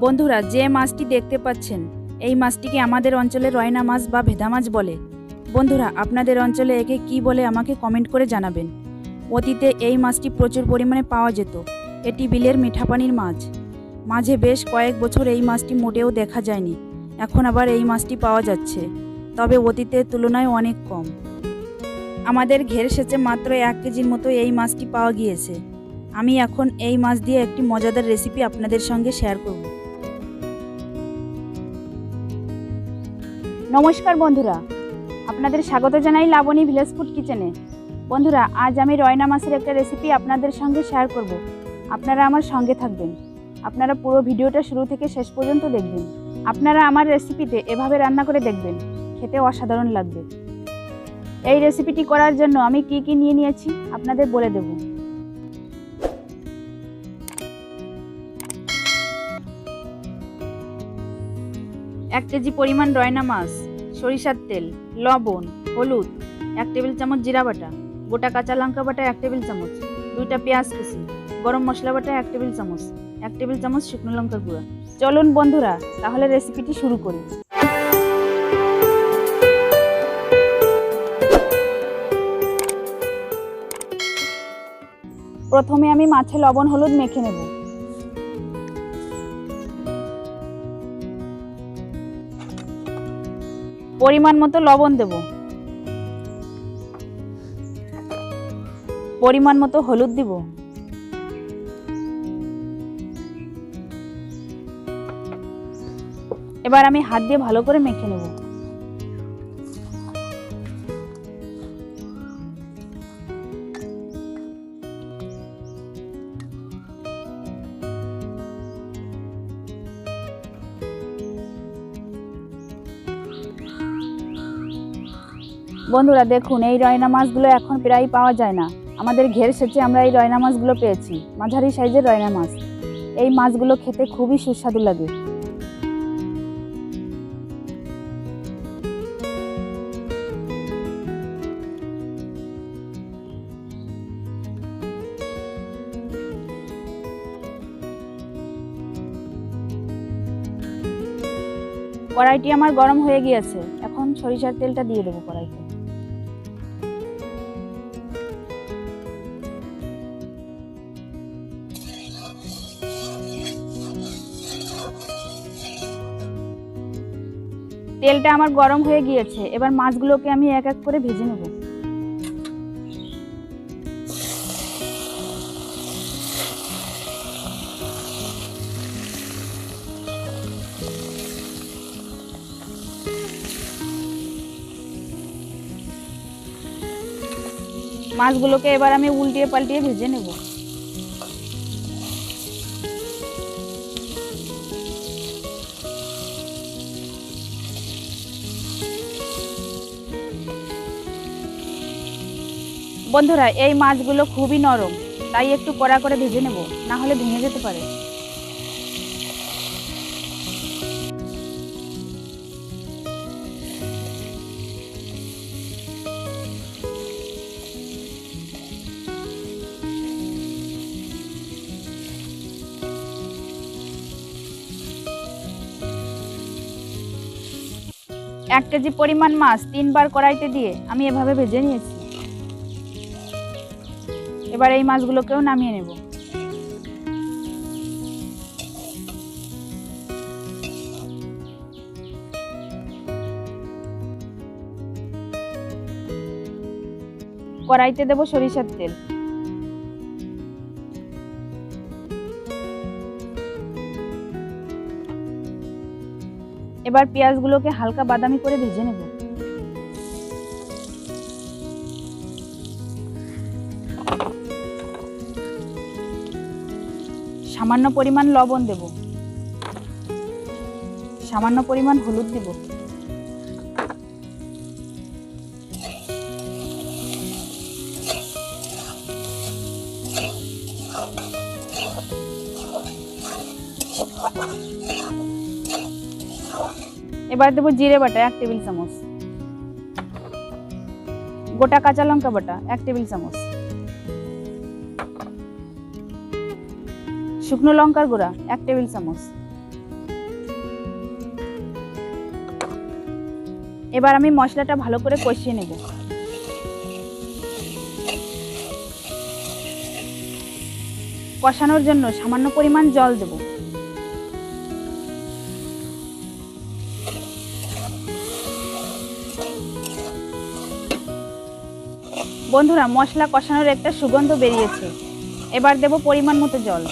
বন্ধুরা, যে মাছটি দেখতে পাচ্ছেন এই মাছটিকে আমাদের অঞ্চলে রয়না মাছ বা ভেদা মাছ বলে। বন্ধুরা, আপনাদের অঞ্চলে একে কি বলে আমাকে কমেন্ট করে জানাবেন। অতীতে এই মাছটি প্রচুর পরিমাণে পাওয়া যেত। এটি বিলের মিঠা পানির মাছ। মাঝে বেশ কয়েক বছর এই মাছটি মোটেও দেখা যায়নি। এখন আবার এই মাছটি পাওয়া যাচ্ছে, তবে অতীতের তুলনায় অনেক কম। আমাদের ঘের সেচে মাত্র 1 কেজির মতো এই মাছটি পাওয়া গিয়েছে। আমি এখন এই মাছ দিয়ে একটি মজাদার রেসিপি আপনাদের সঙ্গে শেয়ার করব। নমস্কার বন্ধুরা, আপনাদের স্বাগত জানাই লাবণী ভিলেজ ফুড কিচেনে। বন্ধুরা, আজ আমি রয়না মাছের একটা রেসিপি আপনাদের সঙ্গে শেয়ার করব। আপনারা আমার সঙ্গে থাকবেন। আপনারা পুরো ভিডিওটা শুরু থেকে শেষ পর্যন্ত দেখবেন। আপনারা আমার রেসিপিতে এভাবে রান্না করে দেখবেন, খেতে অসাধারণ লাগবে। এই রেসিপিটি করার জন্য আমি কি কি নিয়ে নিয়েছি আপনাদের বলে দেব। এক কেজি পরিমাণ রয়না মাছ, সরিষার তেল, লবণ, হলুদ, 1 টেবিল চামচ জিরা বাটা, গোটা কাঁচা লঙ্কা বাটা 1 টেবিল চামচ, 2টা পেঁয়াজ কুচি, গরম মশলা বাটা 1 টেবিল চামচ, 1 টেবিল চামচ শুকনো লঙ্কার গুঁড়া। চলুন বন্ধুরা, তাহলে রেসিপিটি শুরু করি। প্রথমে আমি মাছে লবণ হলুদ মেখে নেব। পরিমাণ মতো লবণ দেব, পরিমাণ মতো হলুদ দিব, এবার আমি হাত দিয়ে ভালো করে মেখে নেব। বন্ধুরা দেখুন, এই রয়না মাছগুলো এখন প্রায় পাওয়া যায় না। আমাদের ঘের সেচে আমরা এই রয়না মাছগুলো পেয়েছি, মাঝারি সাইজের রয়না মাছ। এই মাছগুলো খেতে খুবই সুস্বাদু লাগে। কড়াইটি আমার গরম হয়ে গিয়েছে, এখন সরিষার তেলটা দিয়ে দেবো কড়াইতে। তেলটা আমার গরম হয়ে গিয়েছে, এবার মাছগুলোকে আমি এক এক করে ভেজে নেব। মাছগুলোকে এবার আমি উল্টিয়ে পাল্টিয়ে ভেজে নেব। বন্ধুরা, এই মাছগুলো খুবই নরম, তাই একটু কড়া করে ভেজে নেব, না হলে ভেঙে যেতে পারে। এক কেজি পরিমাণ মাছ 3 বার কড়াইতে দিয়ে আমি এভাবে ভেজে নিয়েছি। এবার এই মাছগুলোকেও নামিয়ে নেব। কড়াইতে দেব সরিষার তেল। এবার পেঁয়াজগুলোকে হালকা বাদামি করে ভেজে নেব। সামান্য পরিমাণ লবণ দেব, সামান্য পরিমাণ হলুদ দিব, এবার দেব জিরে বাটা 1 টেবিল চামচ, গোটা কাঁচা লঙ্কা বাটা 1 টেবিল চামচ, শুকনো লঙ্কার গুঁড়া 1 টেবিল চামচ, এবার আমি মশলাটা ভালো করে কষিয়ে নেব। কষানোর জন্য সামান্য পরিমাণ জল দেব। বন্ধুরা, মশলা কষানোর একটা সুগন্ধ বেরিয়েছে। এবার দেব পরিমাণ মতো জল।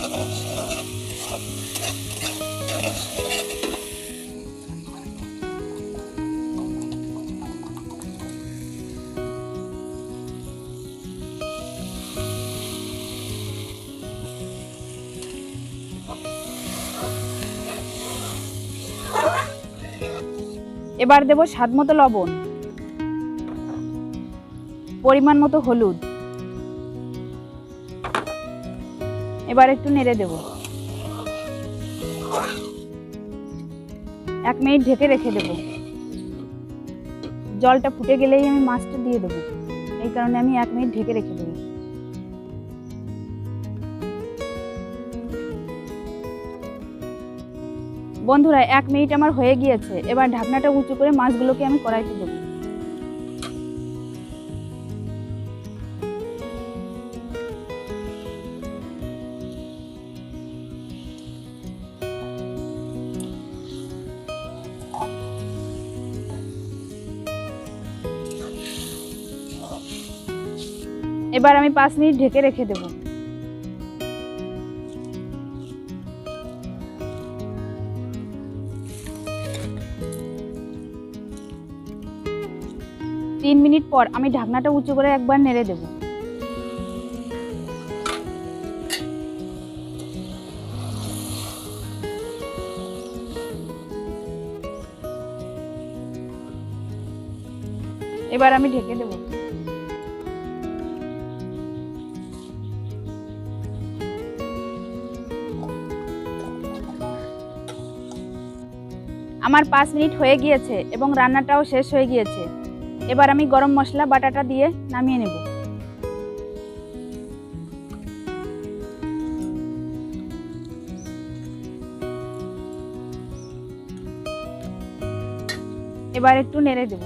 এবার দেব স্বাদ মতো লবণ, পরিমাণ মতো হলুদ। এবার একটু নেড়ে দেব। 1 মিনিট ঢেকে রেখে দেব। জলটা ফুটে গেলেই আমি মাছটা দিয়ে দেব, এই কারণে আমি 1 মিনিট ঢেকে রেখে দেব। বন্ধুরা, 1 মিনিট আমার হয়ে গিয়েছে। এবার ঢাকনাটা উঁচু করে মাছগুলোকে আমি কড়াইতে দেব। এবার আমি 5 মিনিট ঢেকে রেখে দেব। তিন মিনিট পর আমি ঢাকনাটা উঁচু করে একবার নেড়ে দেব। এবার আমি ঢেকে দেব। আমার 5 মিনিট হয়ে গিয়েছে এবং রান্নাটাও শেষ হয়ে গিয়েছে। এবার আমি গরম মশলা বাটাটা দিয়ে নামিয়ে নেব। এবার একটু নেড়ে দেব।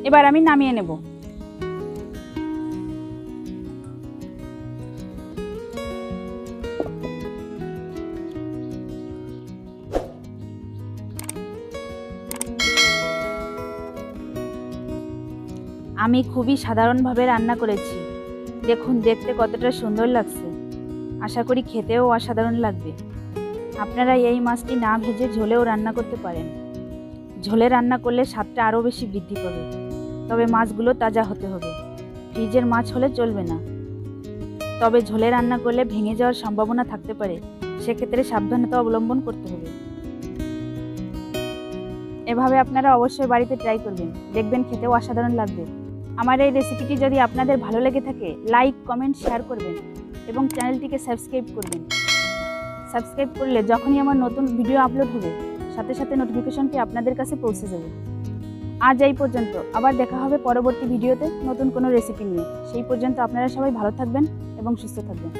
এবার আমি নামিয়ে নেব। আমি খুবই সাধারণভাবে রান্না করেছি। দেখুন দেখতে কতটা সুন্দর লাগছে। আশা করি খেতেও অসাধারণ লাগবে। আপনারা এই মাছটি না ভেজে ঝোলেও রান্না করতে পারেন। ঝোলে রান্না করলে স্বাদটা আরও বেশি বৃদ্ধি পাবে। তবে মাছগুলো তাজা হতে হবে, ফ্রিজের মাছ হলে চলবে না। তবে ঝোলে রান্না করলে ভেঙে যাওয়ার সম্ভাবনা থাকতে পারে, সেক্ষেত্রে সাবধানতা অবলম্বন করতে হবে। এভাবে আপনারা অবশ্যই বাড়িতে ট্রাই করবেন, দেখবেন খেতেও অসাধারণ লাগবে। আমার এই রেসিপিটি যদি আপনাদের ভালো লেগে থাকে, লাইক, কমেন্ট, শেয়ার করবেন এবং চ্যানেলটিকে সাবস্ক্রাইব করবেন। সাবস্ক্রাইব করলে যখনই আমার নতুন ভিডিও আপলোড হবে, সাথে সাথে নোটিফিকেশনটি আপনাদের কাছে পৌঁছে যাবে। আজ এই পর্যন্ত, আবার দেখা হবে পরবর্তী ভিডিওতে নতুন কোনো রেসিপি নিয়ে। সেই পর্যন্ত আপনারা সবাই ভালো থাকবেন এবং সুস্থ থাকবেন।